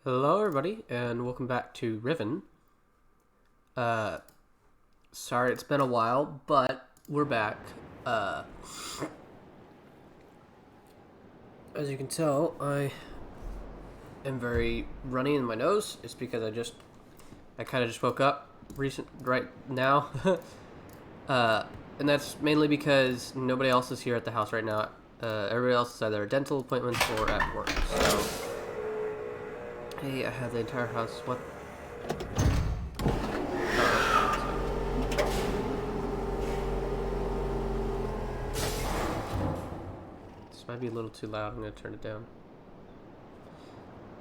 Hello, everybody, and welcome back to Riven. Sorry it's been a while, but we're back. As you can tell, I am very runny in my nose. It's because I kind of just woke up right now. And that's mainly because nobody else is here at the house right now. Everybody else is either at dental appointments or at work, so... Hey, I have the entire house. What? This might be a little too loud. I'm going to turn it down.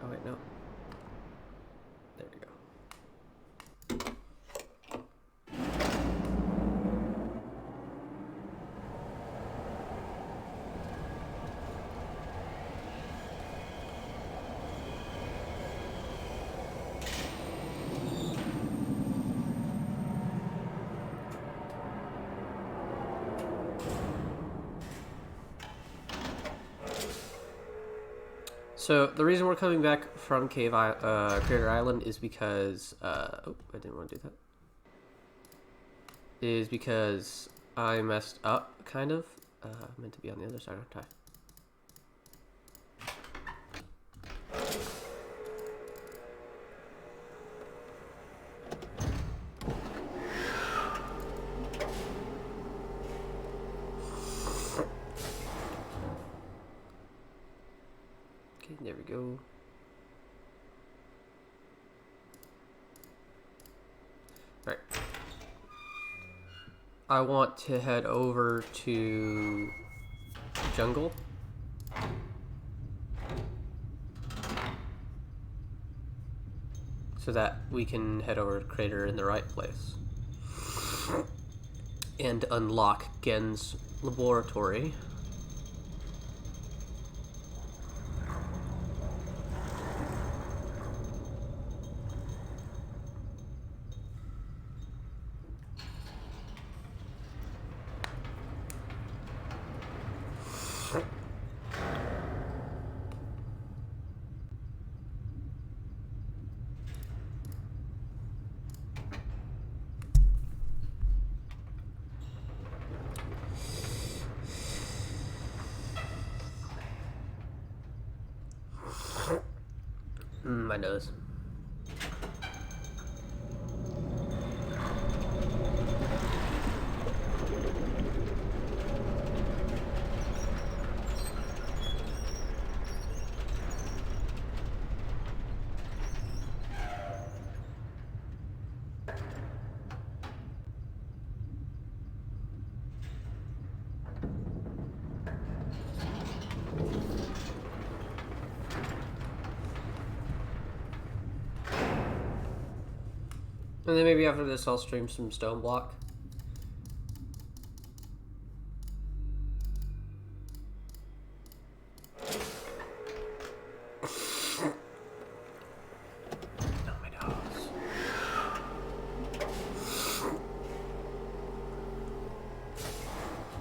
Oh, wait, no. There we go. So the reason we're coming back from Crater Island is because oh, I didn't want to do that. Is because I messed up, kind of. Meant to be on the other side, aren't I? Okay, there we go. Right. I want to head over to jungle. So that we can head over to Crater in the right place. And unlock Gehn's laboratory. My nose. And then maybe after this I'll stream some Stone Block. Not my nose.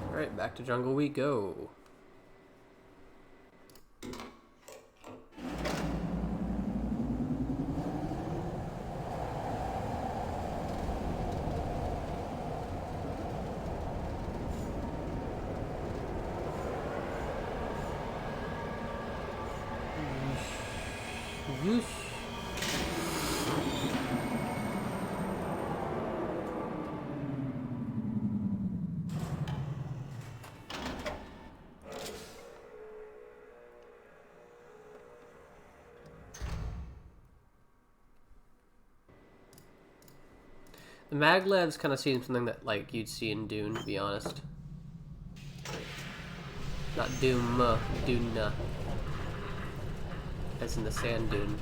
Alright, back to jungle we go. Whoosh. The maglevs kind of seem something that like you'd see in Dune, to be honest. Not Doom, Dune. As in the sand dune.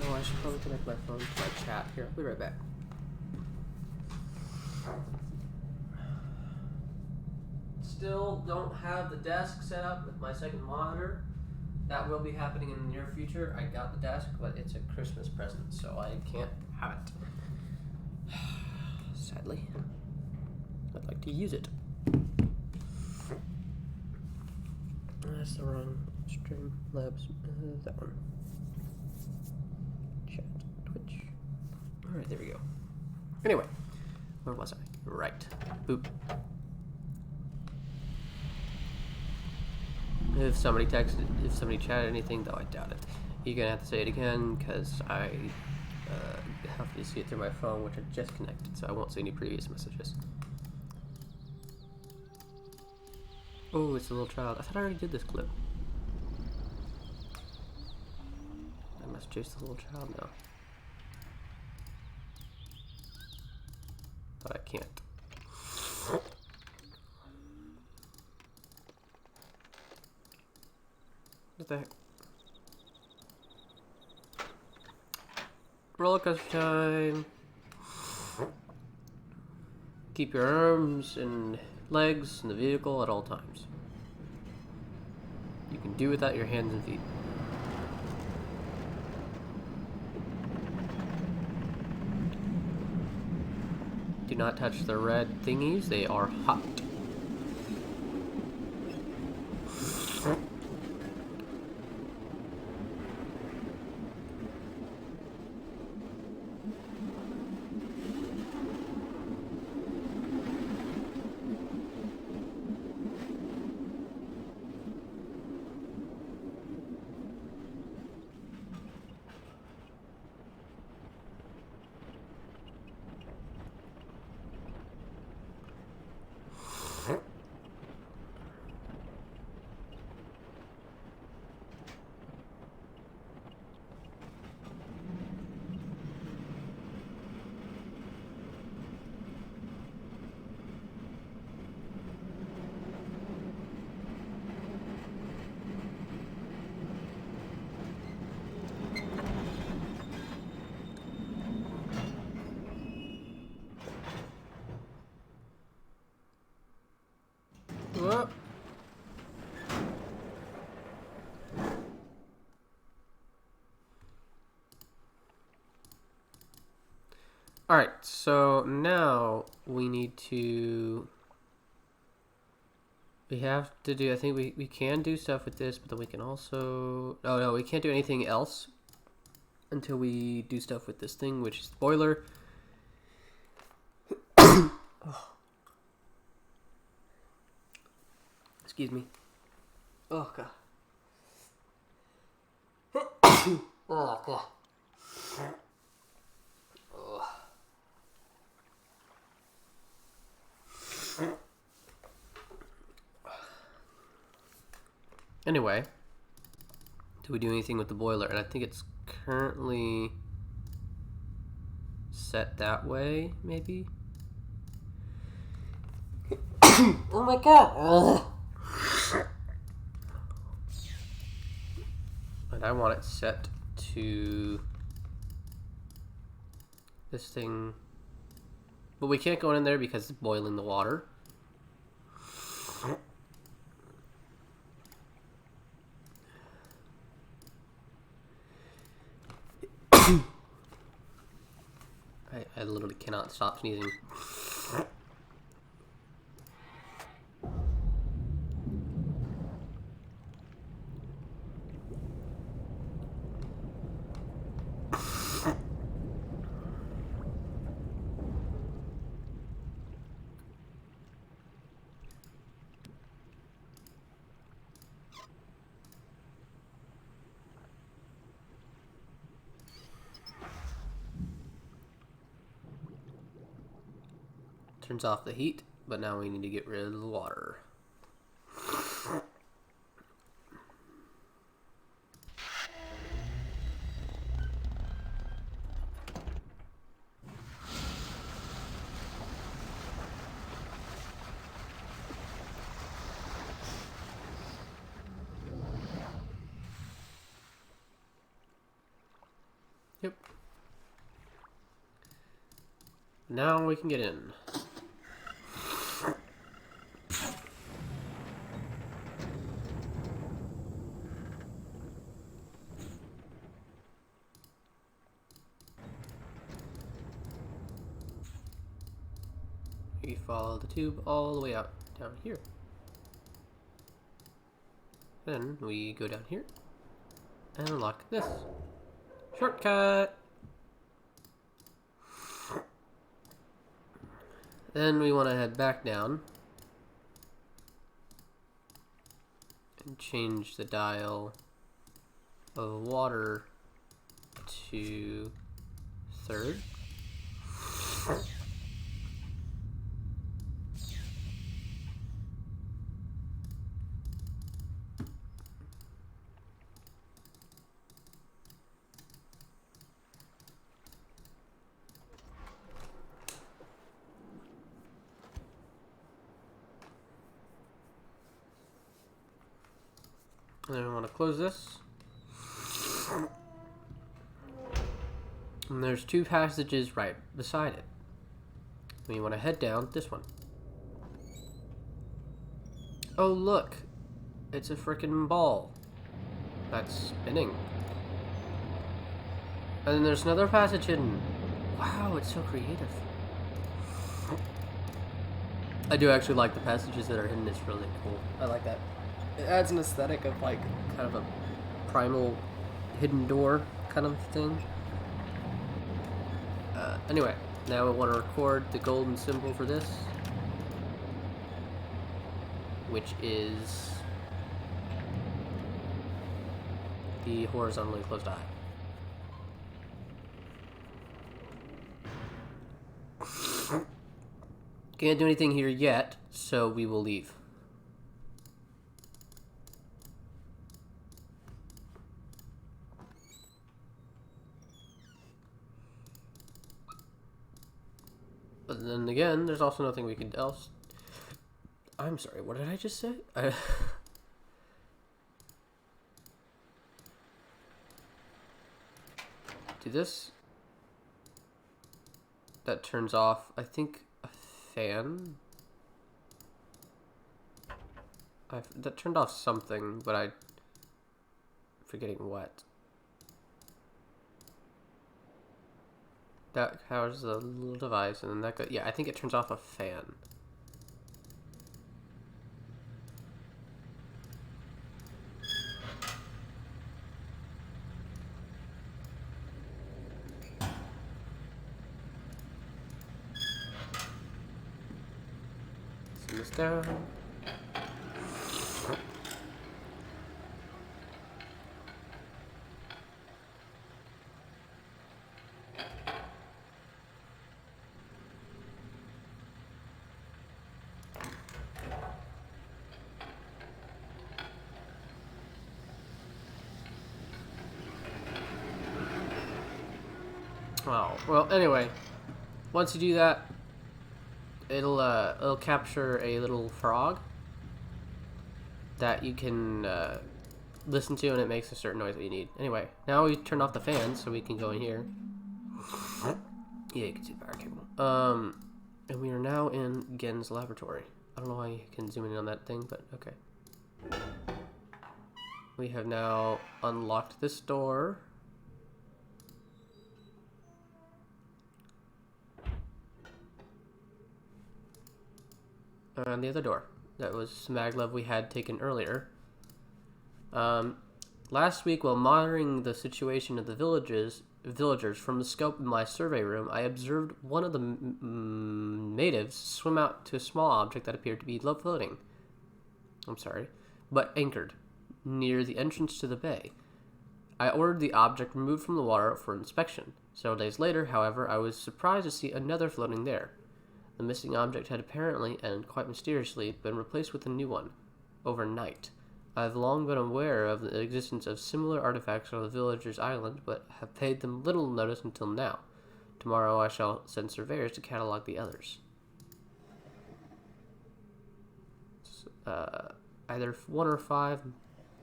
Oh, I should probably connect my phone to my chat. Here, I'll be right back. Still don't have the desk set up with my second monitor. That will be happening in the near future. I got the desk, but it's a Christmas present, so I can't have it. Sadly. I'd like to use it. That's the wrong stream. Labs. That one. Chat. Twitch. Alright, there we go. Anyway. Where was I? Right. Boop. If somebody chatted anything, though I doubt it. You're gonna have to say it again, because I have to see it through my phone, which I just connected, so I won't see any previous messages. Oh, it's a little child. I thought I already did this clip. I must chase the little child now. But I can't. What the heck? Roller coaster time. Keep your arms and legs in the vehicle at all times. You can do without your hands and feet. Do not touch the red thingies, they are hot. Whoa. Alright, so now we need to... We have to do... I think we can do stuff with this, but then we can also... Oh no, we can't do anything else until we do stuff with this thing, which is the boiler. Oh. Excuse me. Oh, God. Oh, God. Oh. Anyway, do we do anything with the boiler? And I think it's currently set that way, maybe? Oh my God! Ugh. And I want it set to this thing, but we can't go in there because it's boiling the water. I literally cannot stop sneezing. Turns off the heat, but now we need to get rid of the water. Yep. Now we can get in. We follow the tube all the way out down here. Then we go down here and unlock this. Shortcut! Then we want to head back down and change the dial of water to 3rd. And then we want to close this. And there's 2 passages right beside it. We want to head down this one. Oh, look. It's a frickin' ball that's spinning. And then there's another passage hidden. Wow, it's so creative. I do actually like the passages that are hidden. It's really cool. I like that. It adds an aesthetic of like kind of a primal hidden door kind of thing. Anyway, now we want to record the golden symbol for this, which is the horizontally closed eye. Can't do anything here yet, so we will leave. But then again, there's also nothing we can else. I'm sorry, what did I just say? Do this. That turns off, I think, a fan. That turned off something, but I'm forgetting what. That powers the little device, and then that goes. Yeah, I think it turns off a fan. Set this down. Oh, well, anyway, once you do that, it'll capture a little frog that you can listen to, and it makes a certain noise that you need. Anyway, now we turned off the fans, so we can go in here. Yeah, you can see the power cable. And we are now in Gehn's laboratory. I don't know why you can zoom in on that thing, but okay. We have now unlocked this door. And the other door. That was maglev we had taken earlier. Last week, while monitoring the situation of the villagers from the scope in my survey room, I observed one of the natives swim out to a small object that appeared to be floating. But anchored near the entrance to the bay. I ordered the object removed from the water for inspection. Several days later, however, I was surprised to see another floating there. The missing object had apparently, and quite mysteriously, been replaced with a new one, overnight. I have long been aware of the existence of similar artifacts on the villagers' island, but have paid them little notice until now. Tomorrow I shall send surveyors to catalog the others. Either 1 or 5. I'm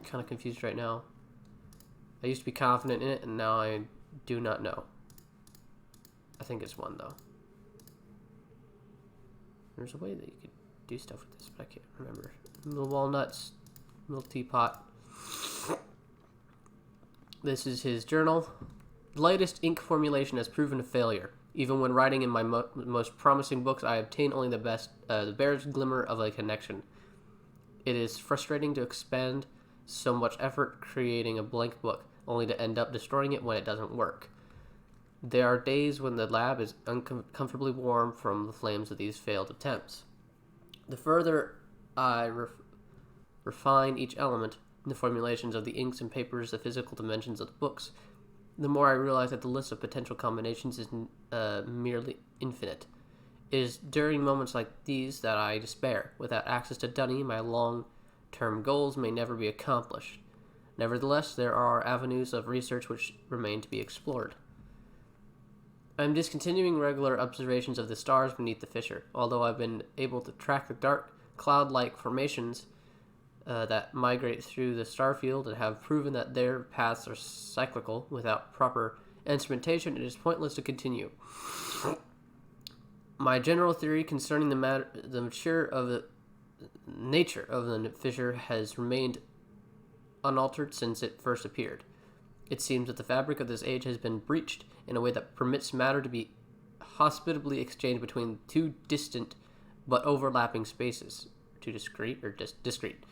kind of confused right now. I used to be confident in it, and now I do not know. I think it's 1, though. There's a way that you could do stuff with this, but I can't remember. Little walnuts, little teapot. This is his journal. The latest ink formulation has proven a failure. Even when writing in my most promising books, I obtain only the barest glimmer of a connection. It is frustrating to expend so much effort creating a blank book, only to end up destroying it when it doesn't work. There are days when the lab is uncomfortably warm from the flames of these failed attempts. The further I refine each element, the formulations of the inks and papers, the physical dimensions of the books, the more I realize that the list of potential combinations is merely infinite. It is during moments like these that I despair. Without access to Dunny, my long-term goals may never be accomplished. Nevertheless, there are avenues of research which remain to be explored. I am discontinuing regular observations of the stars beneath the fissure, although I've been able to track the dark, cloud-like formations that migrate through the star field and have proven that their paths are cyclical. Without proper instrumentation, it is pointless to continue. My general theory concerning the nature of the fissure has remained unaltered since it first appeared. It seems that the fabric of this age has been breached in a way that permits matter to be hospitably exchanged between two distant but overlapping spaces, too discrete or discrete,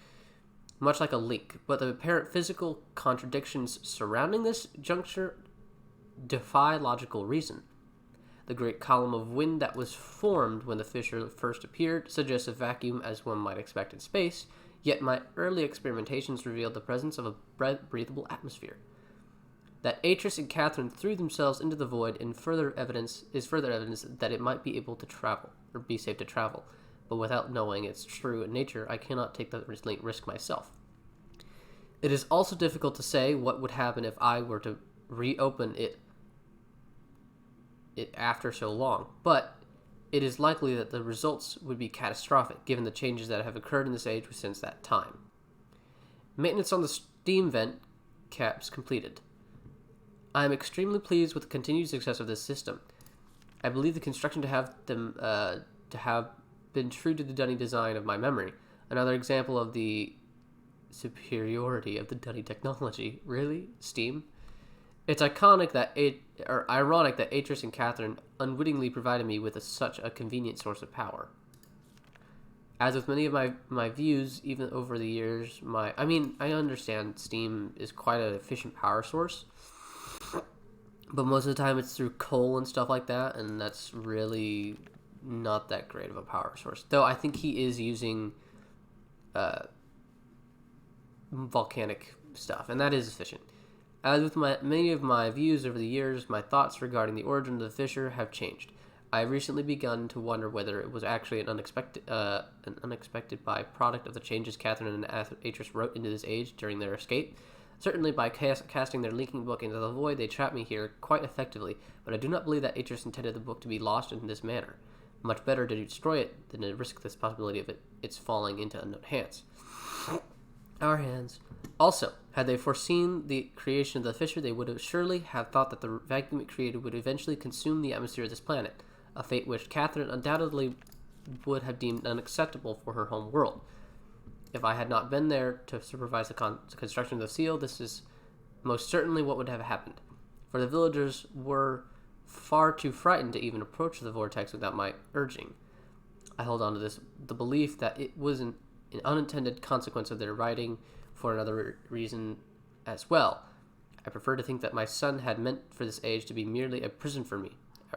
much like a link. But the apparent physical contradictions surrounding this juncture defy logical reason. The great column of wind that was formed when the fissure first appeared suggests a vacuum as one might expect in space, yet my early experimentations revealed the presence of a breathable atmosphere. That Atris and Catherine threw themselves into the void is further evidence that it might be able to travel, or be safe to travel, but without knowing its true nature, I cannot take the risk myself. It is also difficult to say what would happen if I were to reopen it after so long, but it is likely that the results would be catastrophic, given the changes that have occurred in this age since that time. Maintenance on the steam vent caps completed. I am extremely pleased with the continued success of this system. I believe the construction to have been true to the Dunny design of my memory. Another example of the superiority of the Dunny technology. Really? Steam? It's ironic that Atris and Catherine unwittingly provided me with such a convenient source of power. As with many of my views, even over the years, I understand Steam is quite an efficient power source, but most of the time it's through coal and stuff like that, and that's really not that great of a power source. Though I think he is using volcanic stuff, and that is efficient. As with many of my views over the years, my thoughts regarding the origin of the fissure have changed. I have recently begun to wonder whether it was actually an unexpected byproduct of the changes Catherine and Atris wrote into this age during their escape. Certainly, by casting their leaking book into the void, they trapped me here quite effectively, but I do not believe that Atris intended the book to be lost in this manner. Much better to destroy it than to risk this possibility of its falling into unknown hands. Our hands. Also, had they foreseen the creation of the fissure, they would have surely have thought that the vacuum it created would eventually consume the atmosphere of this planet, a fate which Catherine undoubtedly would have deemed unacceptable for her home world. If I had not been there to supervise the construction of the seal, this is most certainly what would have happened, for the villagers were far too frightened to even approach the vortex without my urging. I hold on to the belief that it was an unintended consequence of their writing for another reason as well. I prefer to think that my son had meant for this age to be merely a prison for me,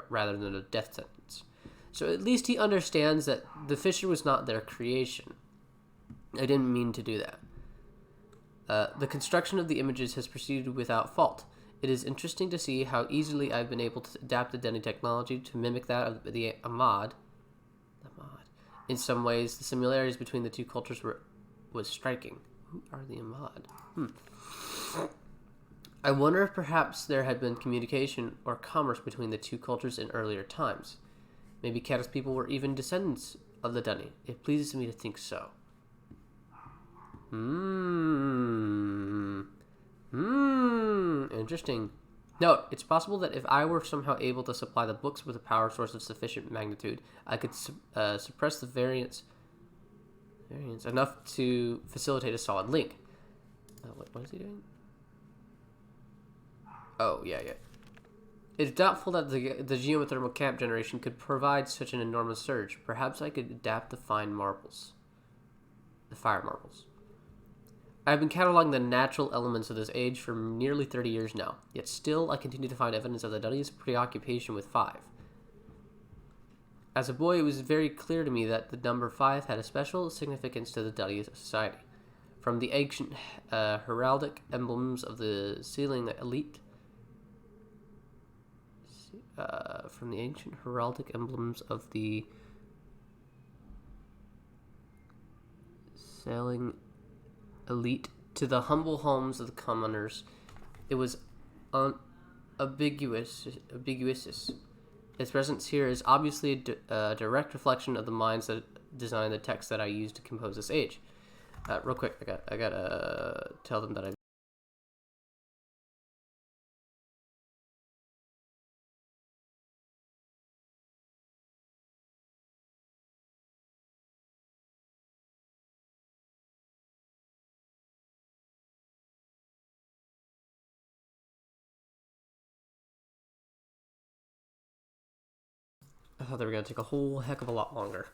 rather than a death sentence. So at least he understands that the fissure was not their creation. I didn't mean to do that. The construction of the images has proceeded without fault. It is interesting to see how easily I've been able to adapt the Denny technology to mimic that of the Ahmad. In some ways, the similarities between the two cultures was striking. Who are the Ahmad? I wonder if perhaps there had been communication or commerce between the two cultures in earlier times. Maybe Katta's people were even descendants of the Dunny. It pleases me to think so. Interesting. Note, it's possible that if I were somehow able to supply the books with a power source of sufficient magnitude, I could suppress the variance enough to facilitate a solid link. What is he doing? Oh, yeah. It's doubtful that the geothermal camp generation could provide such an enormous surge. Perhaps I could adapt the fire marbles. I've been cataloging the natural elements of this age for nearly 30 years now, yet still I continue to find evidence of the Dunny's preoccupation with 5. As a boy, it was very clear to me that the number 5 had a special significance to the Dunny society. From the ancient heraldic emblems of the sailing elite, to the humble homes of the commoners, it was ambiguous. Its presence here is obviously a direct reflection of the minds that designed the text that I used to compose this age. Real quick, I gotta tell them that I thought they were gonna take a whole heck of a lot longer.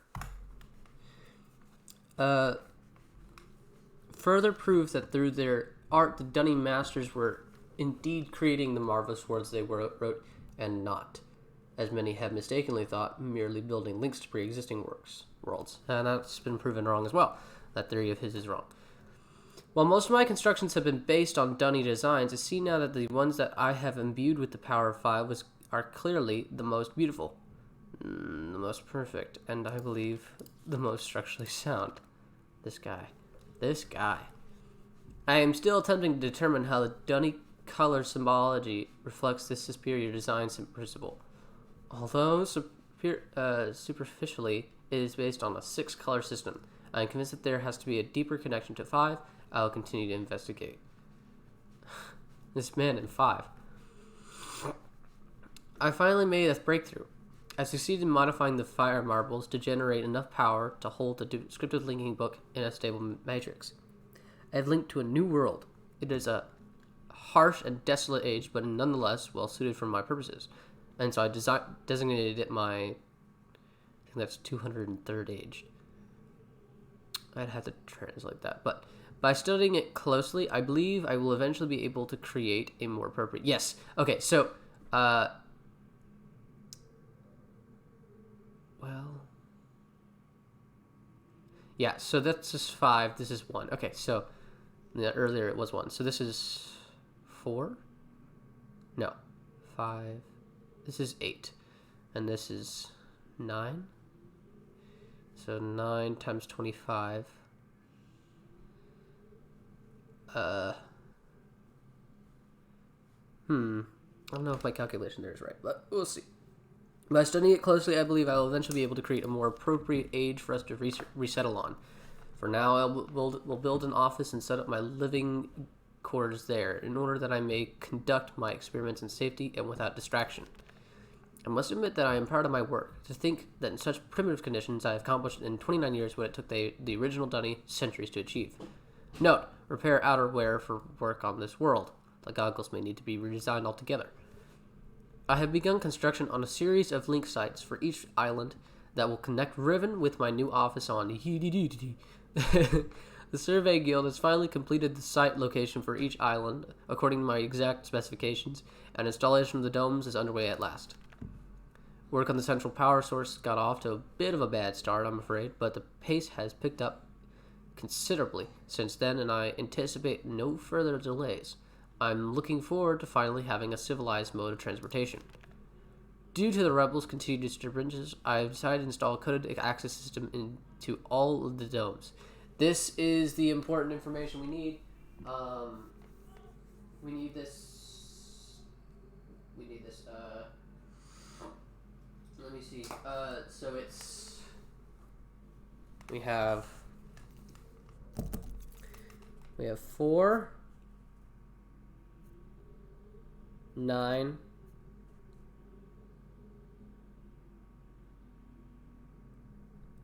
Further proof that through their art, the Dunny masters were indeed creating the marvelous worlds they wrote, and not, as many have mistakenly thought, merely building links to pre-existing worlds. And that's been proven wrong as well. That theory of his is wrong. While most of my constructions have been based on Dunny designs, I see now that the ones that I have imbued with the power of 5 are clearly the most beautiful, the most perfect, and I believe the most structurally sound. This guy. I am still attempting to determine how the Dunny color symbology reflects this superior design principle. Although superficially it is based on a 6-color system, I am convinced that there has to be a deeper connection to 5. I will continue to investigate. This man in 5. I finally made a breakthrough. I succeeded in modifying the fire marbles to generate enough power to hold a descriptive linking book in a stable matrix. I have linked to a new world. It is a harsh and desolate age, but nonetheless well suited for my purposes. And so I designated it my, I think that's 203rd age. I'd have to translate that. But by studying it closely, I believe I will eventually be able to create a more appropriate... Yes. Okay, so... Yeah, so that's just 5. This is 1. Okay, so... Yeah, earlier it was 1. So this is 4? No. 5. This is 8. And this is 9. So 9 times 25. I don't know if my calculation there is right, but we'll see. By studying it closely, I believe I will eventually be able to create a more appropriate age for us to resettle on. For now, we'll build an office and set up my living quarters there, in order that I may conduct my experiments in safety and without distraction. I must admit that I am proud of my work. To think that in such primitive conditions I have accomplished in 29 years what it took the original Dunny centuries to achieve. Note, repair outerwear for work on this world. The goggles may need to be redesigned altogether. I have begun construction on a series of link sites for each island that will connect Riven with my new office on The Survey Guild has finally completed the site location for each island, according to my exact specifications, and installation of the domes is underway at last. Work on the central power source got off to a bit of a bad start, I'm afraid, but the pace has picked up considerably since then, and I anticipate no further delays. I'm looking forward to finally having a civilized mode of transportation. Due to the rebels' continued disturbances, I have decided to install a coded access system into all of the domes. This is the important information we need. We need this. Let me see. So it's... We have 4... 9,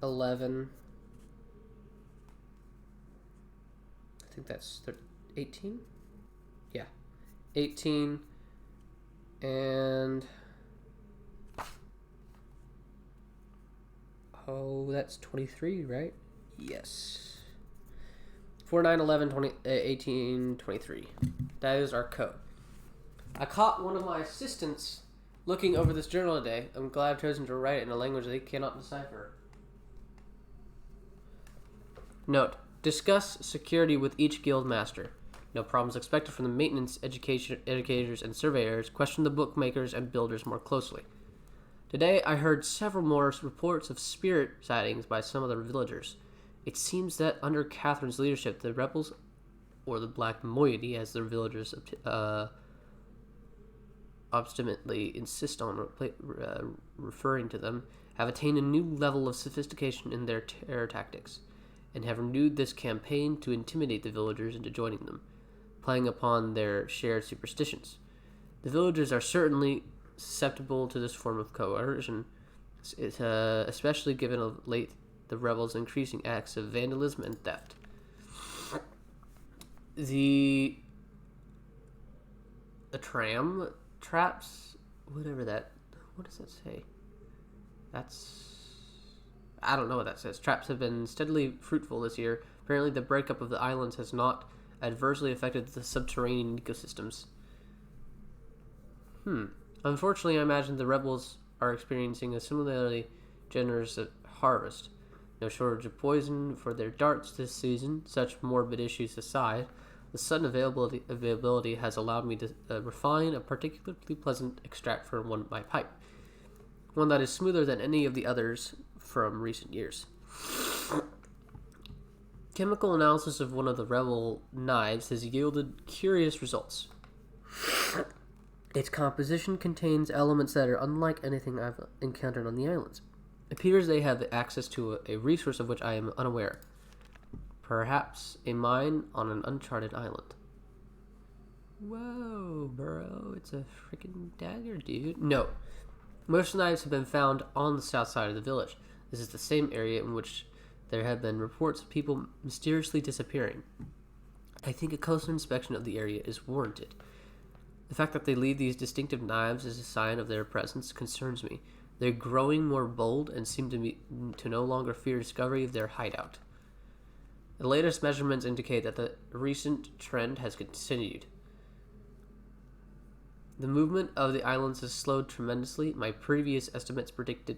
11, I think that's 18? Yeah, 18, and, oh, that's 23, right? Yes. 4911-1823. That is our code. I caught one of my assistants looking over this journal today. I'm glad I've chosen to write it in a language they cannot decipher. Note: discuss security with each guild master. No problems expected from the maintenance, educators, and surveyors. Question the bookmakers and builders more closely. Today, I heard several more reports of spirit sightings by some of the villagers. It seems that under Catherine's leadership, the rebels, or the Black Moiety, as the villagers obstinately insist on referring to them, have attained a new level of sophistication in their terror tactics, and have renewed this campaign to intimidate the villagers into joining them, playing upon their shared superstitions. The villagers are certainly susceptible to this form of coercion, especially given of late the rebels' increasing acts of vandalism and theft. The tram traps, what does that say? I don't know what that says. Traps have been steadily fruitful this year. Apparently the breakup of the islands has not adversely affected the subterranean ecosystems. Unfortunately, I imagine the rebels are experiencing a similarly generous harvest. No shortage of poison for their darts this season. Such morbid issues aside, the sudden availability has allowed me to refine a particularly pleasant extract from my pipe. One that is smoother than any of the others from recent years. Chemical analysis of one of the rebel knives has yielded curious results. Its composition contains elements that are unlike anything I've encountered on the islands. It appears they have access to a resource of which I am unaware. Perhaps a mine on an uncharted island. Whoa, bro, it's a freaking dagger, dude. No. Most knives have been found on the south side of the village. This is the same area in which there have been reports of people mysteriously disappearing. I think a closer inspection of the area is warranted. The fact that they leave these distinctive knives as a sign of their presence concerns me. They're growing more bold and seem to no longer fear discovery of their hideout. The latest measurements indicate that the recent trend has continued. The movement of the islands has slowed tremendously. My previous estimates predicted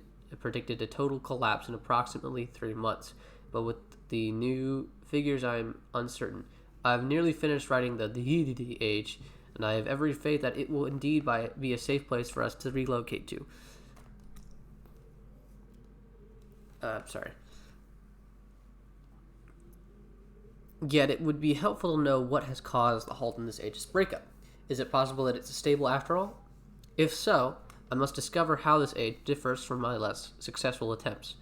a total collapse in approximately 3 months, but with the new figures I am uncertain. I've nearly finished writing the age, and I have every faith that it will indeed be a safe place for us to relocate to. Yet it would be helpful to know what has caused the halt in this age's breakup. Is it possible that it's stable after all? If so, I must discover how this age differs from my less successful attempts.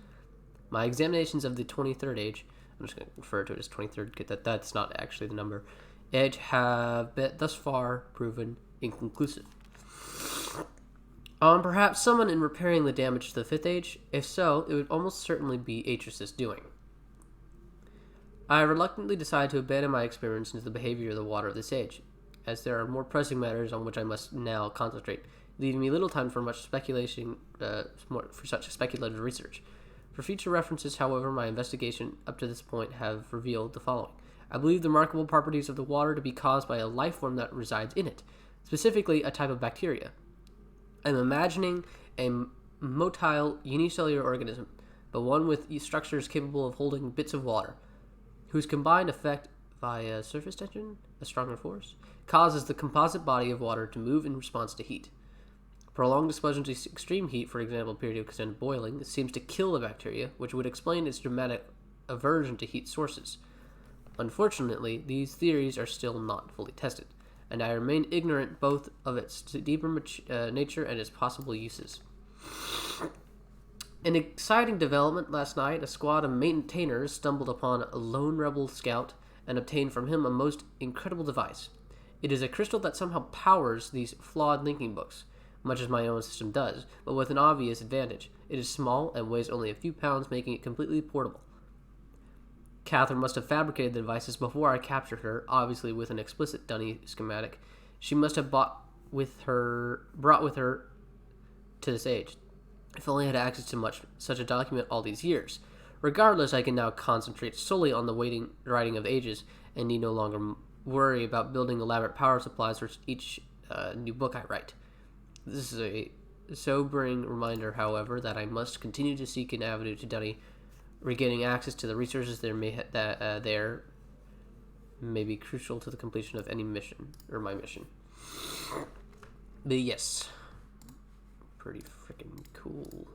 My examinations of the 23rd age, I'm just going to refer to it as 23rd, because that's not actually the number, age have thus far proven inconclusive. Perhaps someone in repairing the damage to the 5th age? If so, it would almost certainly be Atris's doing. I reluctantly decide to abandon my experiments into the behavior of the water of this age, as there are more pressing matters on which I must now concentrate, leaving me little time for such speculative research. For future references, however, my investigation up to this point have revealed the following. I believe the remarkable properties of the water to be caused by a life form that resides in it, specifically a type of bacteria. I'm imagining a motile unicellular organism, but one with structures capable of holding bits of water, whose combined effect via surface tension, a stronger force, causes the composite body of water to move in response to heat. Prolonged exposure to extreme heat, for example, a period of extended boiling, seems to kill the bacteria, which would explain its dramatic aversion to heat sources. Unfortunately, these theories are still not fully tested, and I remain ignorant both of its deeper nature and its possible uses. An exciting development last night, a squad of maintainers stumbled upon a lone rebel scout and obtained from him a most incredible device. It is a crystal that somehow powers these flawed linking books, much as my own system does, but with an obvious advantage. It is small and weighs only a few pounds, making it completely portable. Catherine must have fabricated the devices before I captured her, obviously with an explicit dummy schematic. She must have brought with her to this age. If only I had access to such a document all these years. Regardless, I can now concentrate solely on the writing of ages and need no longer worry about building elaborate power supplies for each new book I write. This is a sobering reminder, however, that I must continue to seek an avenue to Dunny, regaining access to the resources there may be crucial to the completion of any mission, or my mission. But yes, pretty freaking cool.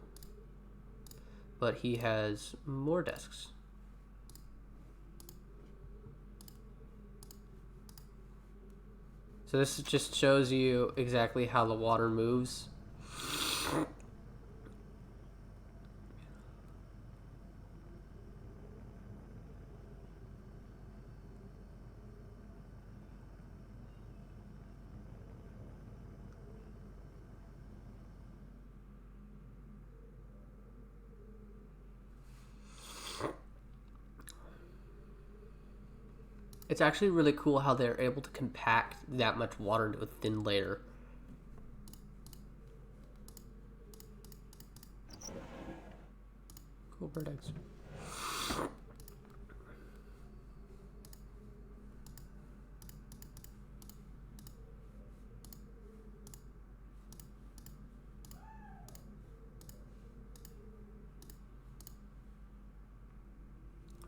But he has more desks. So this just shows you exactly how the water moves. It's actually really cool how they're able to compact that much water into a thin layer. Cool bird eggs.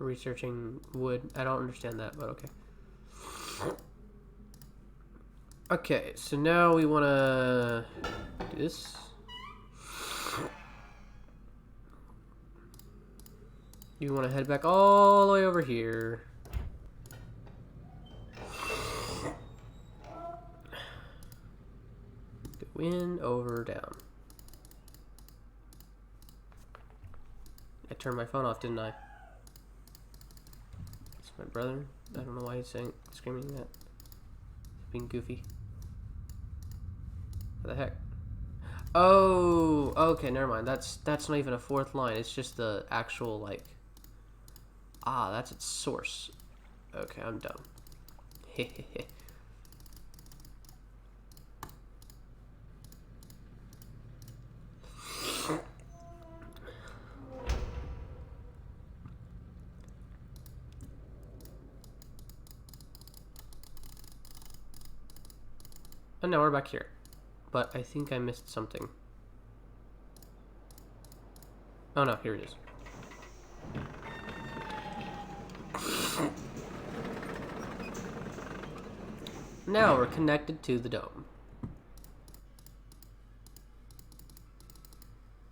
Researching wood. I don't understand that, but okay. Okay, so now we want to do this. You want to head back all the way over here. Go in, over, down. I turned my phone off, didn't I? It's my brother. I don't know why he's screaming that. Being goofy. What the heck? Oh, okay, never mind. That's not even a fourth line. It's just the actual, like... Ah, that's its source. Okay, I'm dumb. Hehehe. And now we're back here. But I think I missed something. Oh no, here it is. Now we're connected to the dome.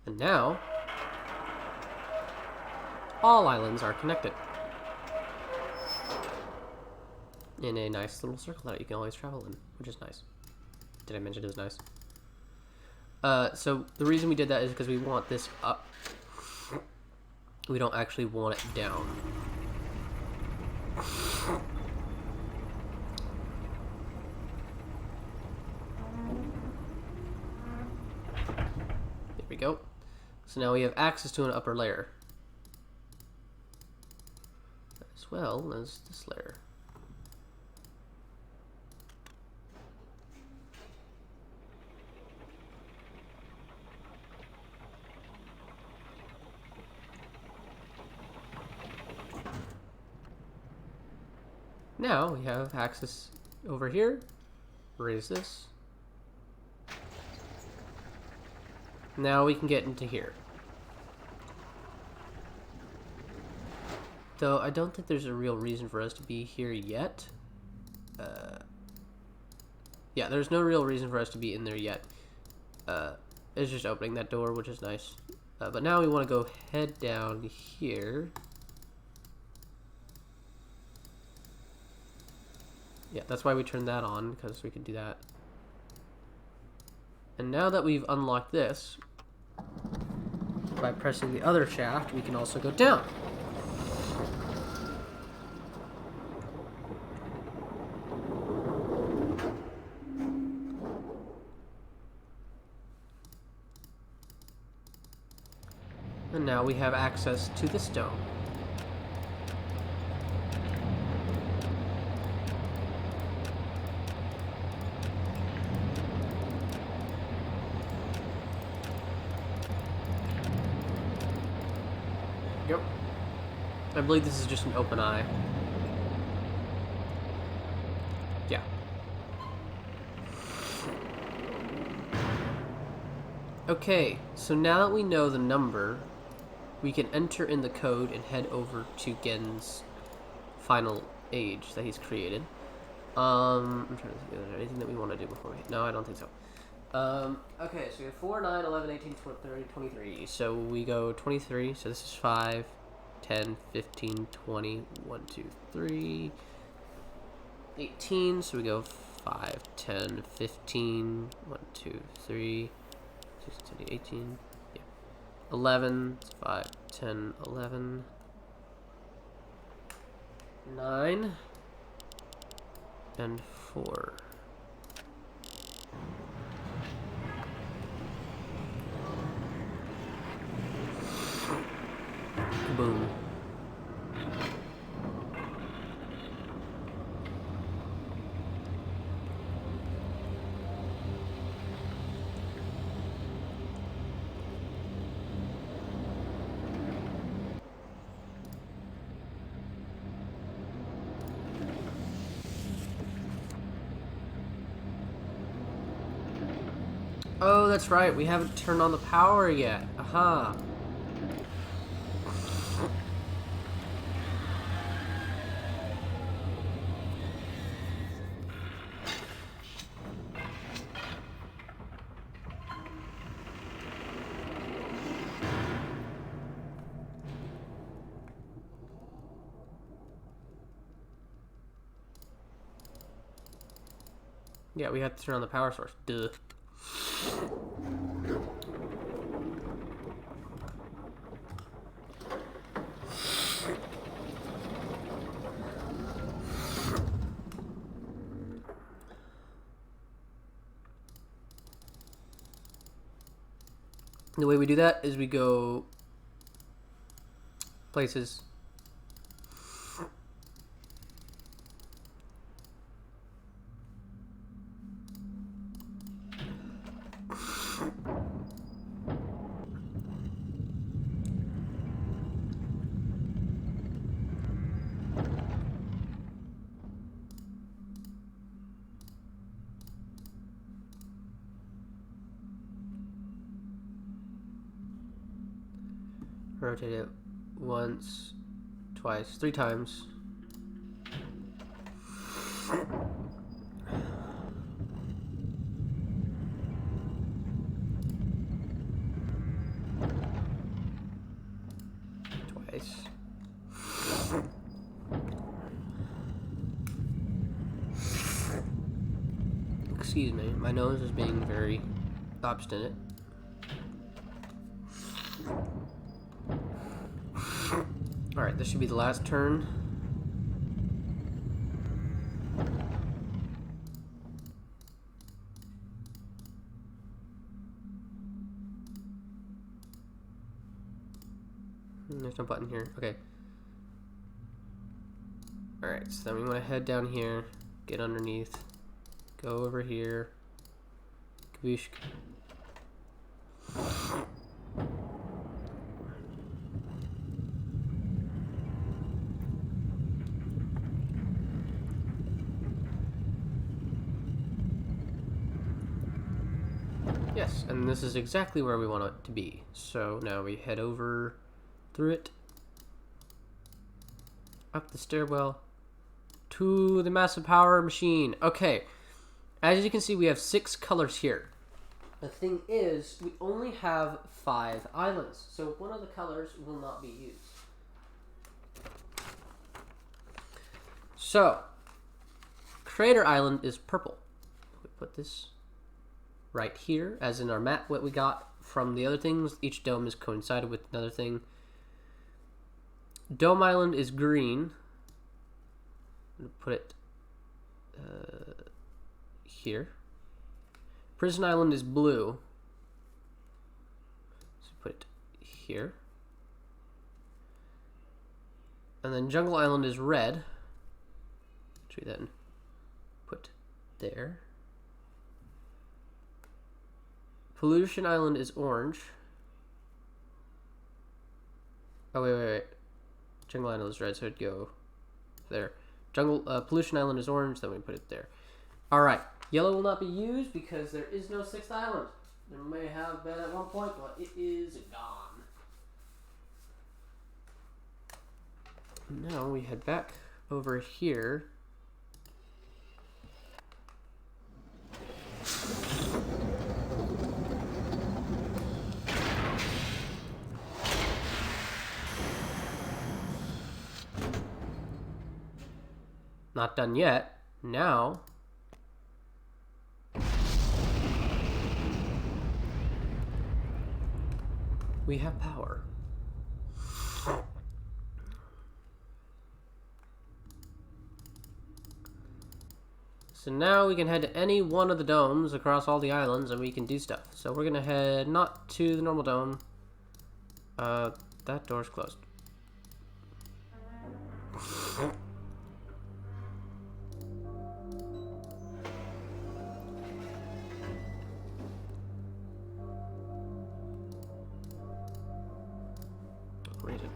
And now, all islands are connected. In a nice little circle that you can always travel in, which is nice. Did I mention it was nice? So the reason we did that is because we want this up. We don't actually want it down. There we go. So now we have access to an upper layer. As well as this layer. Now we have access over here. Raise this. Now we can get into here. Though I don't think there's a real reason for us to be here yet. Yeah, there's no real reason for us to be in there yet. It's just opening that door, which is nice. But now we want to go head down here. Yeah, that's why we turned that on, because we could do that. And now that we've unlocked this, by pressing the other shaft, we can also go down. And now we have access to this dome. Yep. I believe this is just an open eye. Yeah. Okay, so now that we know the number, we can enter in the code and head over to Gehn's final age that he's created. I'm trying to think, is there anything that we want to do before we... No, I don't think so. Okay, so we have 4, 9, 11, 18, 20, 30, 23. So we go 23, so this is 5, 10, 15, 20, 1, 2, 3, 18, so we go 5, 10, 15, 1, 2, 3, 16, 18, yeah. 11, 5, 10, 11, 9, and 4. Boom. Oh, that's right. We haven't turned on the power yet. Aha. Yeah, we have to turn on the power source. Duh. The way we do that is we go places. Rotate it once, twice, 3 times. Twice. Excuse me, my nose is being very obstinate. Alright, this should be the last turn. There's no button here. Okay. Alright, so then we want to head down here, get underneath, go over here. Kaboosh. Yes, and this is exactly where we want it to be. So now we head over through it, up the stairwell, to the massive power machine. Okay, as you can see, we have 6 colors here. The thing is, we only have 5 islands, so one of the colors will not be used. So, Crater Island is purple. We put this right here, as in our map, what we got from the other things. Each dome is coincided with another thing. Dome Island is green. I'm going to put it here. Prison Island is blue. So put it here. And then Jungle Island is red, which we then put there. Pollution Island is orange. Oh, wait. Jungle Island is red, so it'd go there. Pollution Island is orange, then we put it there. Alright, yellow will not be used because there is no 6th island. There may have been at one point, but it is gone. Now we head back over here. Not done yet. Now we have power. So now we can head to any one of the domes across all the islands and we can do stuff. So we're gonna head not to the normal dome. That door's closed. Rated.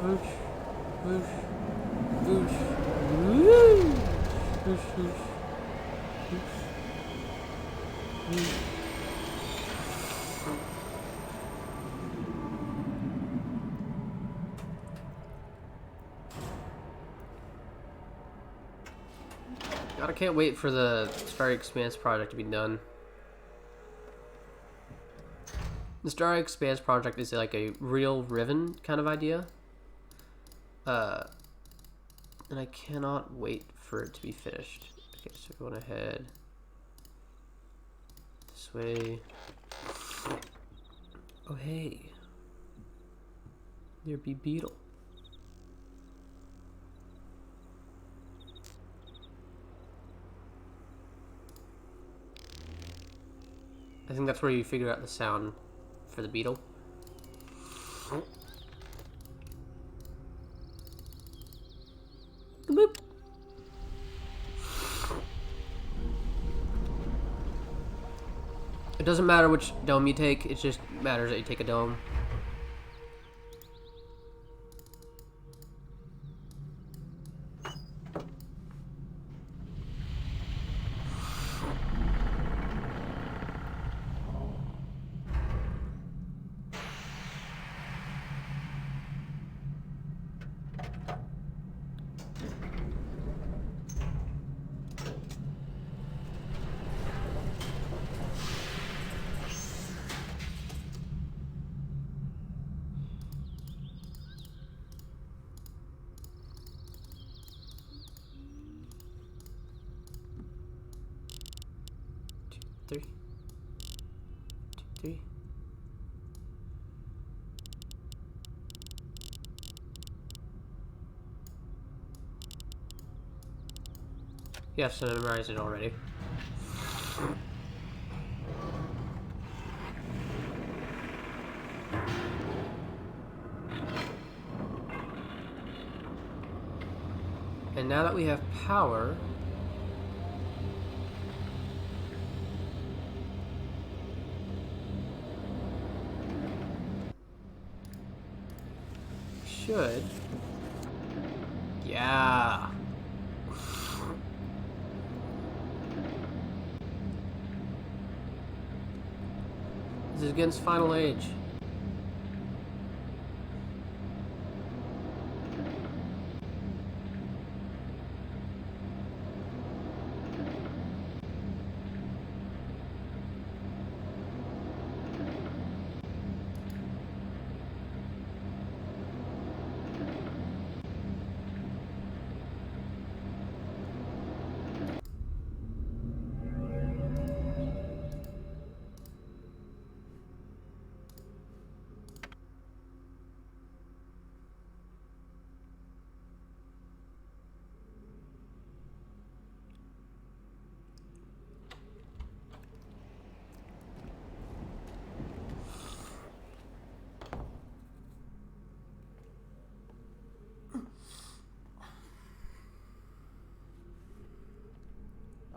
Whoosh, whoosh, whoosh, whoosh, whoosh, whoosh, whoosh. God, I can't wait for the Starry Expanse project to be done. The Starry Expanse project is like a real Riven kind of idea. And I cannot wait for it to be finished. Okay, so going ahead this way. Oh hey, there be beetle. I think that's where you figure out the sound for the beetle. Boop. It doesn't matter which dome you take, it just matters that you take a dome. Three. Yes, I memorized it already. And now that we have power, should. Yeah. This is against Final Age.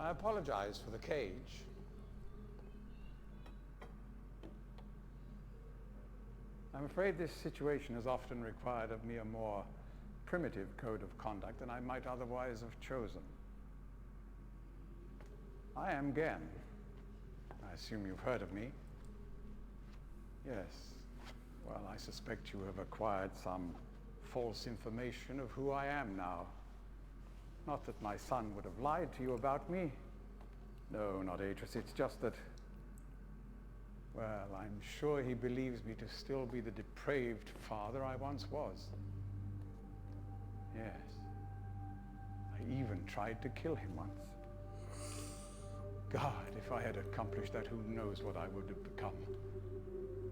I apologize for the cage. I'm afraid this situation has often required of me a more primitive code of conduct than I might otherwise have chosen. I am Gehn. I assume you've heard of me. Yes. Well, I suspect you have acquired some false information of who I am now. Not that my son would have lied to you about me. No, not Atreus. It's just that, well, I'm sure he believes me to still be the depraved father I once was. Yes. I even tried to kill him once. God, if I had accomplished that, who knows what I would have become.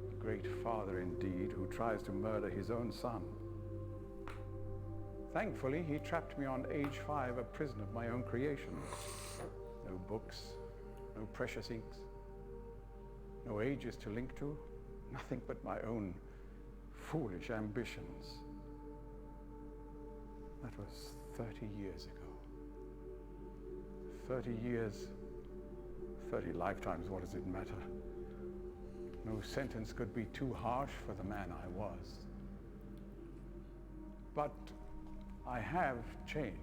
A great father indeed, who tries to murder his own son. Thankfully, he trapped me on age 5, a prison of my own creation. No books, no precious inks, no ages to link to, nothing but my own foolish ambitions. That was 30 years ago. 30 years, 30 lifetimes, what does it matter? No sentence could be too harsh for the man I was. But I have changed.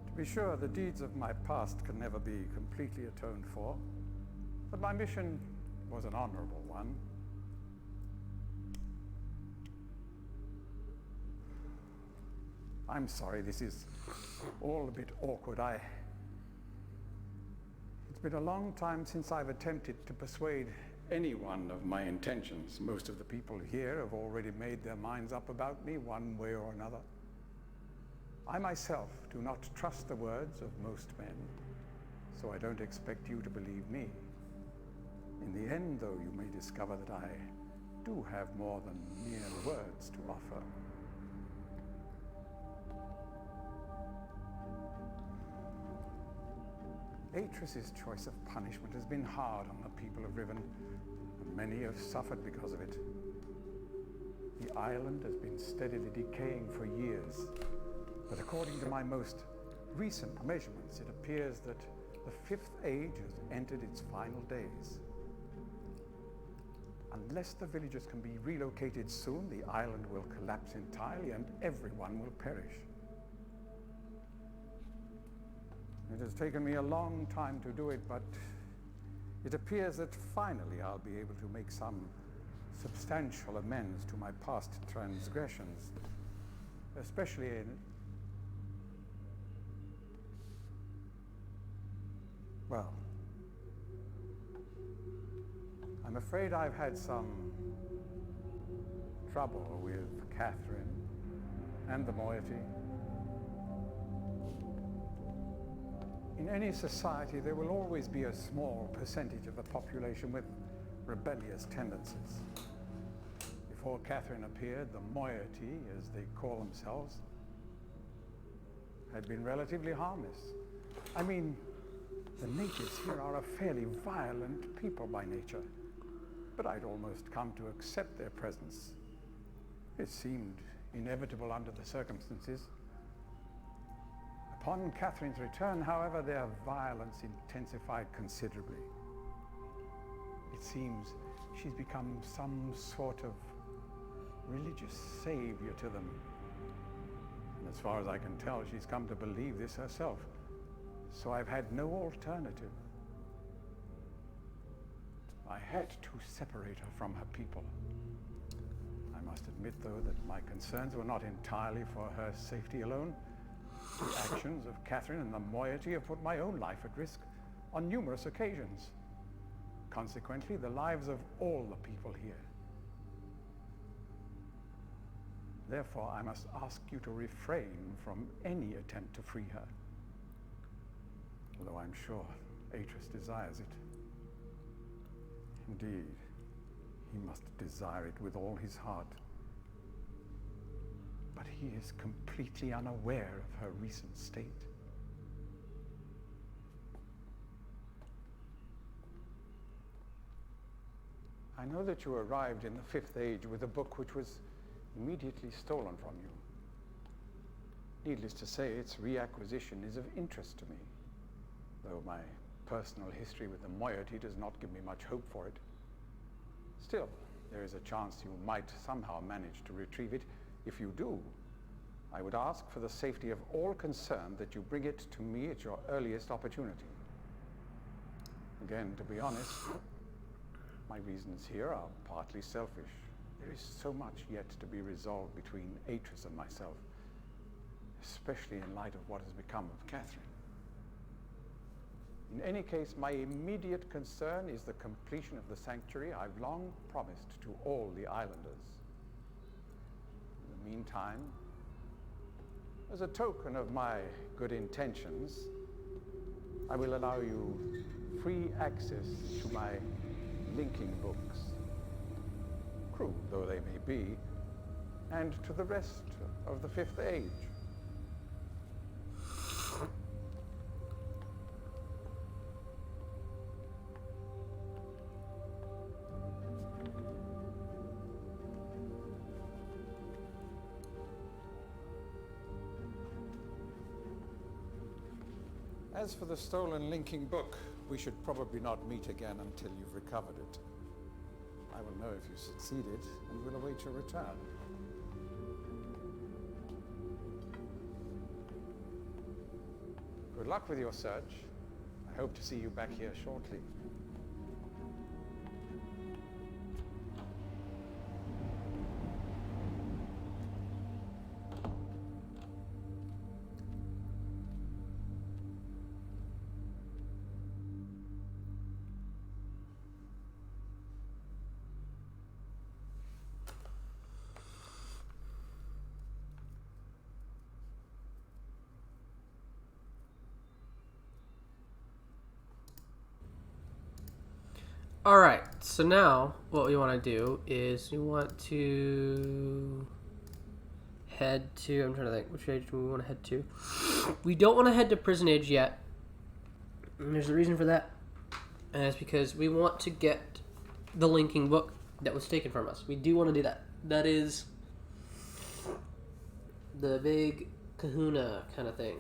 To be sure, the deeds of my past can never be completely atoned for, but my mission was an honorable one. I'm sorry, this is all a bit awkward. It's been a long time since I've attempted to persuade anyone of my intentions. Most of the people here have already made their minds up about me one way or another. I myself do not trust the words of most men, so I don't expect you to believe me. In the end, though, you may discover that I do have more than mere words to offer. Atreus' choice of punishment has been hard on the people of Riven, and many have suffered because of it. The island has been steadily decaying for years, but according to my most recent measurements, it appears that the 5th age has entered its final days. Unless the villagers can be relocated soon, the island will collapse entirely and everyone will perish. It has taken me a long time to do it, but it appears that finally I'll be able to make some substantial amends to my past transgressions, especially in, well, I'm afraid I've had some trouble with Catherine and the moiety. In any society, there will always be a small percentage of the population with rebellious tendencies. Before Catherine appeared, the moiety, as they call themselves, had been relatively harmless. I mean, the natives here are a fairly violent people by nature, but I'd almost come to accept their presence. It seemed inevitable under the circumstances. Upon Catherine's return, however, their violence intensified considerably. It seems she's become some sort of religious savior to them. And as far as I can tell, she's come to believe this herself. So I've had no alternative. I had to separate her from her people. I must admit, though, that my concerns were not entirely for her safety alone. The actions of Catherine and the moiety have put my own life at risk on numerous occasions. Consequently, the lives of all the people here. Therefore, I must ask you to refrain from any attempt to free her, although I'm sure Atreus desires it. Indeed, he must desire it with all his heart. But he is completely unaware of her recent state. I know that you arrived in the 5th age with a book which was immediately stolen from you. Needless to say, its reacquisition is of interest to me, though my personal history with the moiety does not give me much hope for it. Still, there is a chance you might somehow manage to retrieve it. If you do, I would ask for the safety of all concerned that you bring it to me at your earliest opportunity. Again, to be honest, my reasons here are partly selfish. There is so much yet to be resolved between Atris and myself, especially in light of what has become of Catherine. In any case, my immediate concern is the completion of the sanctuary I've long promised to all the islanders. In the meantime, as a token of my good intentions, I will allow you free access to my linking books, crude though they may be, and to the rest of the Fifth Age. As for the stolen linking book, we should probably not meet again until you've recovered it. I will know if you succeeded, and will await your return. Good luck with your search. I hope to see you back here shortly. Alright, so now what we want to do is we want to head to, I'm trying to think, which age do we want to head to? We don't want to head to prison age yet. And there's a reason for that. And it's because we want to get the linking book that was taken from us. We do want to do that. That is the big kahuna kind of thing.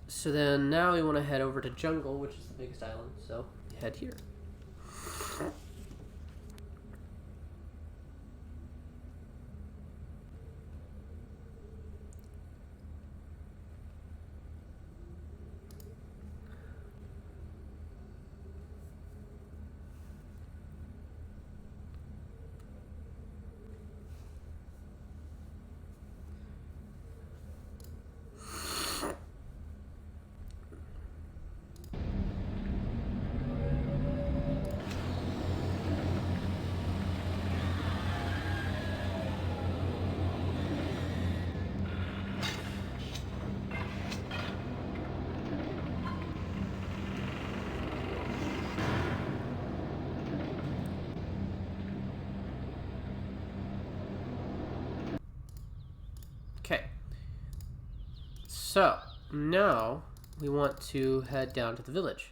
So then now we want to head over to Jungle, which is the biggest island, so head here. Okay, so now we want to head down to the village.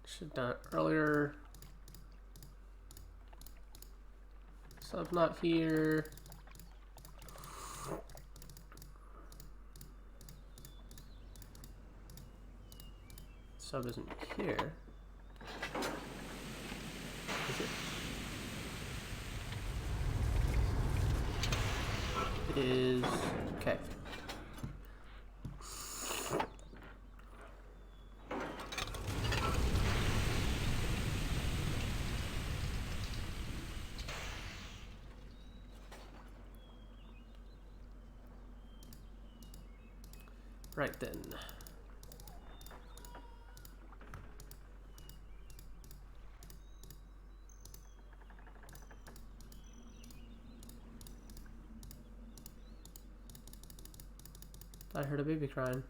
Should have done it earlier. Sub's not here. Sub isn't here. Is it? It is. Okay. Right then. I heard a baby crying.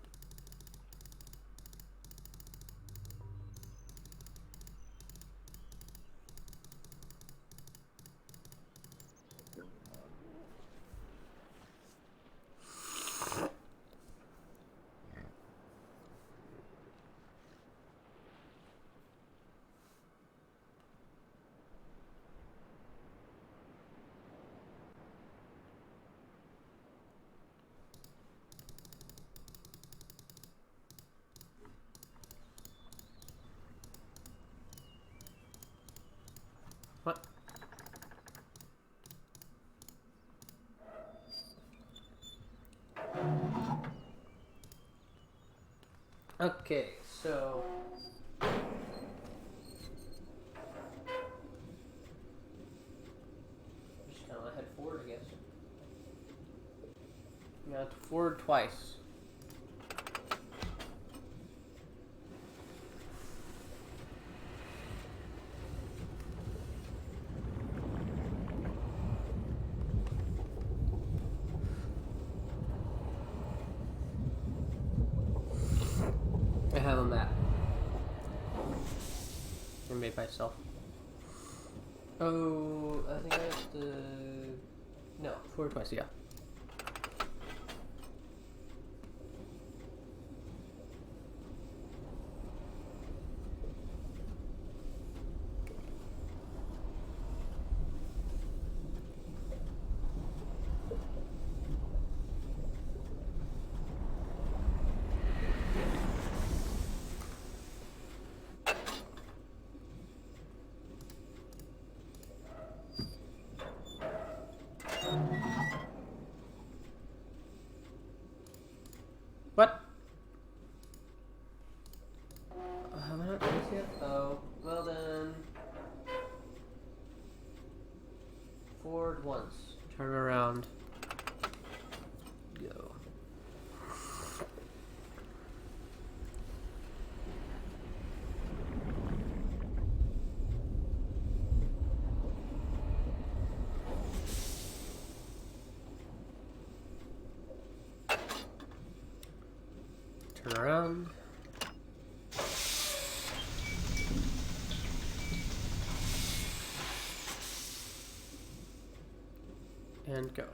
What? Okay, so just kind of head forward, I guess. You have to forward twice. I have a map. I made myself. Oh, I think I have to. No, forward twice, yeah. What? Have I not done this yet? Oh, well then. Forward once. Turn around. Go. Turn around. And go.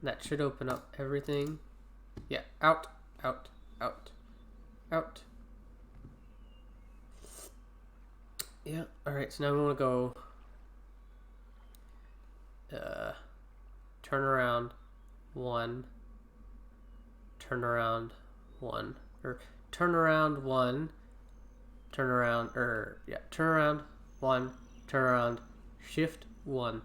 That should open up everything. Yeah, out, out, out, out. Yeah, alright, so now we want to go turn around one, turn around one, or turn around one, turn around, or yeah, turn around one, turn around, shift one.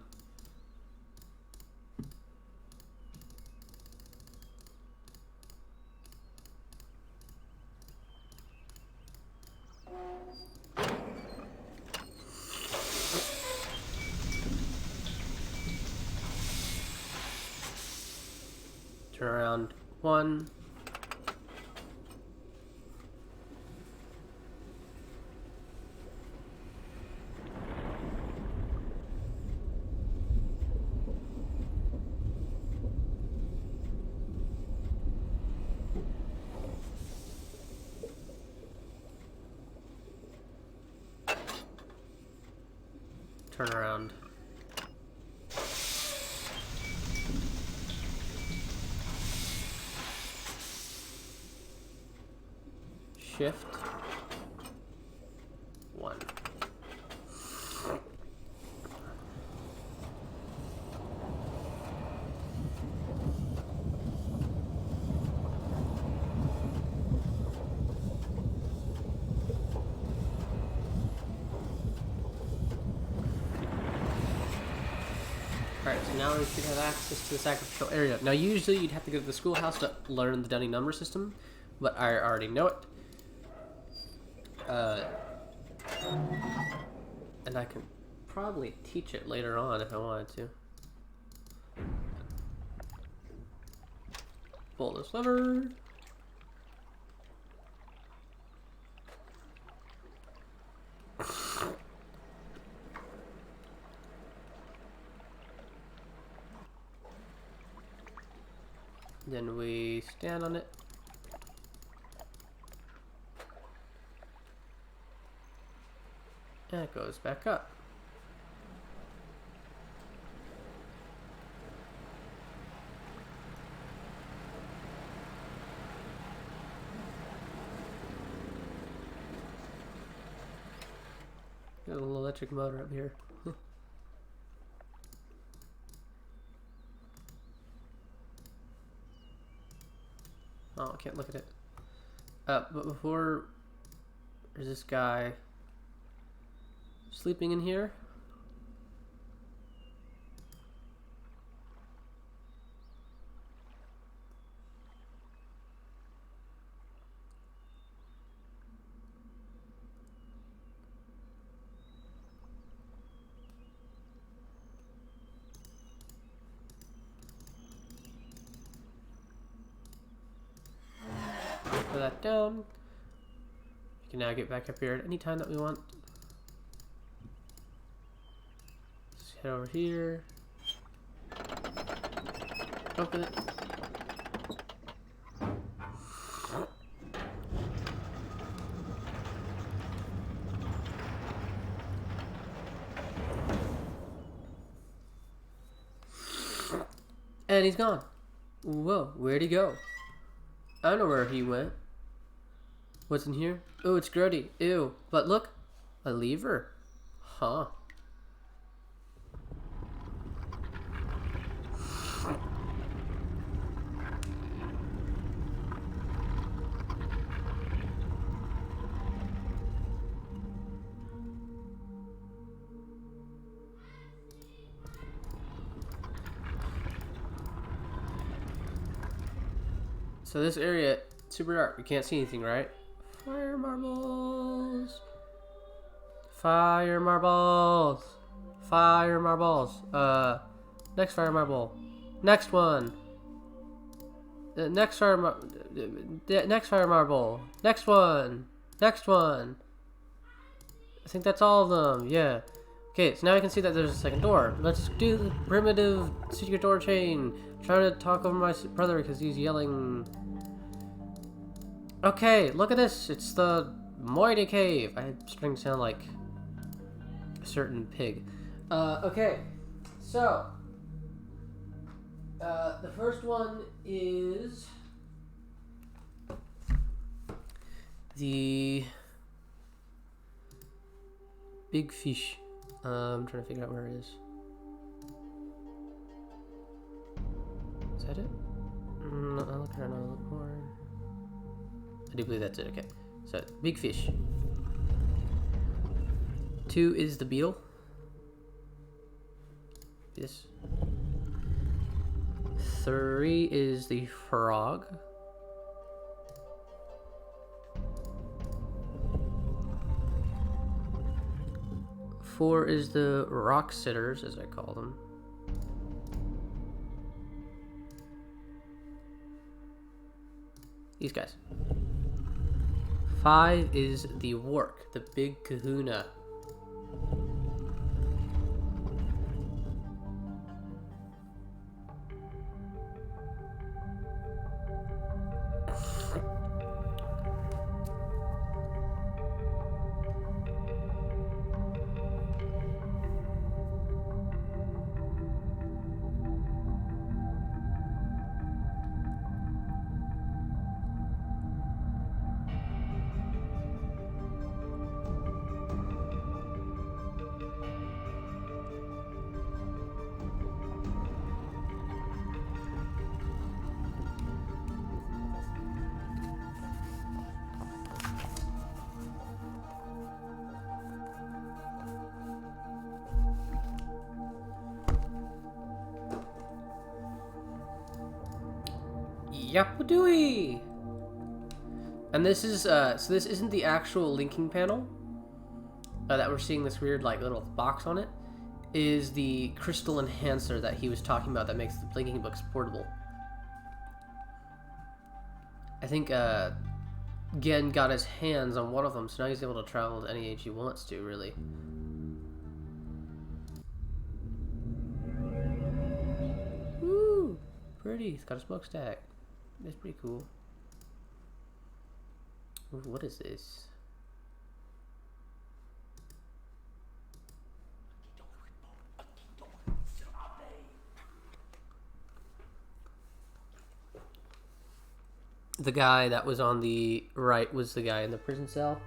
Turn around one. turn around. Shift 1. Alright, so now we should have access to the sacrificial area. Now usually you'd have to go to the schoolhouse to learn the dunning number system, but I already know it. And I can probably teach it later on if I wanted to. Pull this lever. Then we stand on it. And it goes back up. Got a little electric motor up here. Oh, I can't look at it. But before, there's this guy sleeping in here. Put that down. We can now get back up here at any time that we want. Let's head over here. Open it. And he's gone. Whoa, where'd he go? I don't know where he went. What's in here? Oh, it's grody. Ew. But look, a lever. Huh. So this area, super dark. You can't see anything, right? Fire marbles. Fire marbles. Fire marbles. Next fire marble. Next one. Next fire next fire marble. Next one. Next one. I think that's all of them. Yeah. Okay, so now I can see that there's a second door. Let's do the primitive secret door chain. I'm trying to talk over my brother because he's yelling. Okay, look at this. It's the Moide Cave. I'm starting to sound like a certain pig. Okay, so the first one is the big fish. I'm trying to figure out where it is. Is that it? No, I'll look around a little more. I do believe that's it. Okay, so big fish. 2 is the beetle. This. 3 is the frog. 4 is the rock sitters, as I call them. These guys. 5 is the work, the big kahuna. Yappadooey! And this is, so this isn't the actual linking panel that we're seeing this weird, like, little box on it. Is the crystal enhancer that he was talking about that makes the linking books portable. I think, Gehn got his hands on one of them, so now he's able to travel to any age he wants to, really. Woo! Pretty. He's got a smokestack. That's pretty cool. Ooh, what is this? The guy that was on the right was the guy in the prison cell.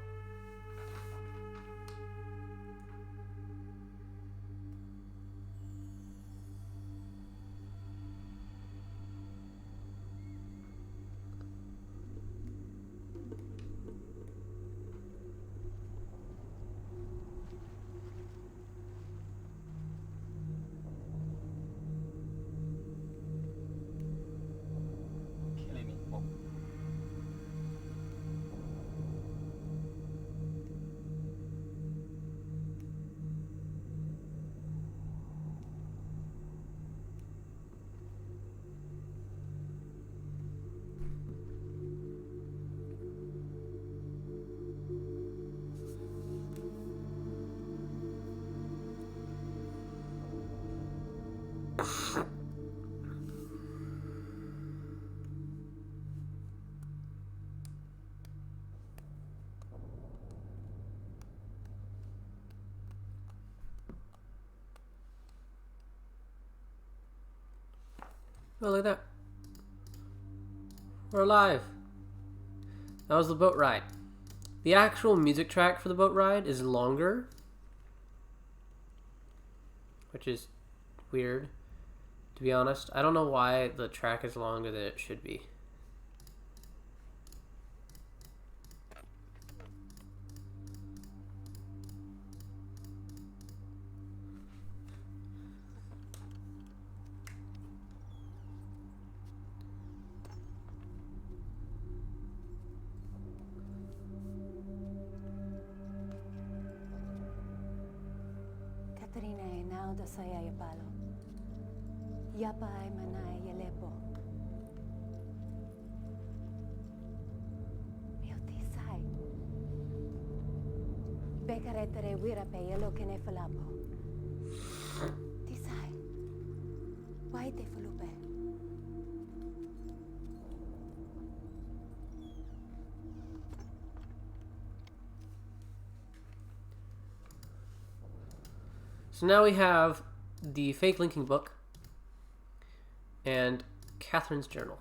Oh, look at that. We're alive. That was the boat ride. The actual music track for the boat ride is longer, which is weird, to be honest. I don't know why the track is longer than it should be. Katarina now da saya yapalo. Yapa ay manay yalepo. Miotisay. Bekaretere wirape yelo kene falapo. Tisay. Why te falupe? So now we have the fake linking book and Catherine's journal.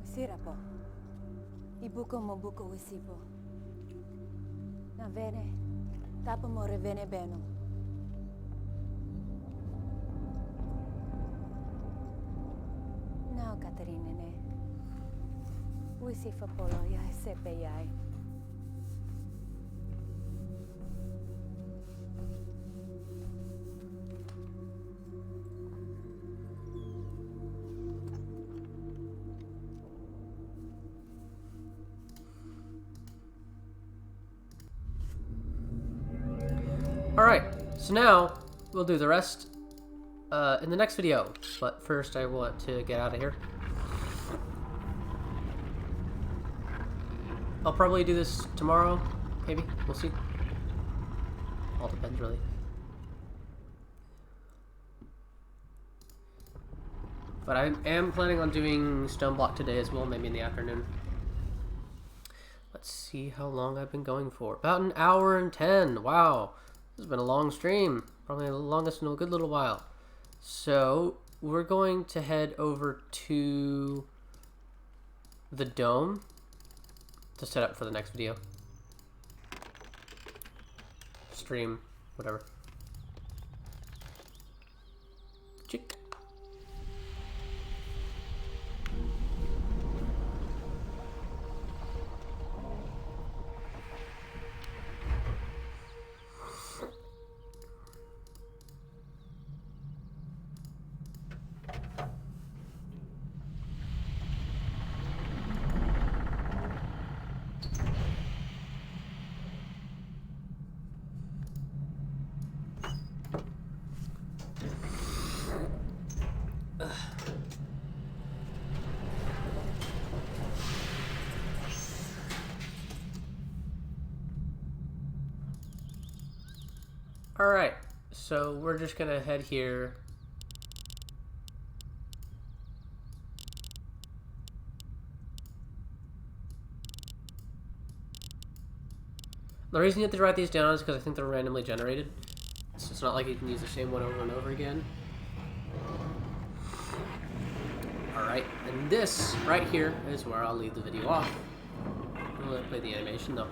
Sira po. Ibuko mo buko wisipo. Na vene. Tapo mo revene beno. Now, Katarina ne. Wisifa polo ya sepe yai. Alright, so now we'll do the rest in the next video. But first I want to get out of here. I'll probably do this tomorrow, maybe. We'll see. All depends, really. But I am planning on doing Stone Block today as well, maybe in the afternoon. Let's see how long I've been going for. About an hour and 10. Wow. This has been a long stream. Probably the longest in a good little while. So, we're going to head over to the dome to set up for the next video. Stream, whatever. Chick. Alright, so we're just gonna head here. The reason you have to write these down is because I think they're randomly generated. So it's not like you can use the same one over and over again. Alright, and this right here is where I'll leave the video off. I'm gonna play the animation though.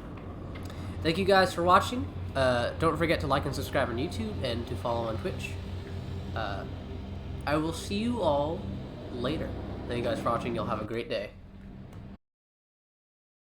Thank you guys for watching. Don't forget to like and subscribe on YouTube and to follow on Twitch. I will see you all later. Thank you guys for watching. You'll have a great day.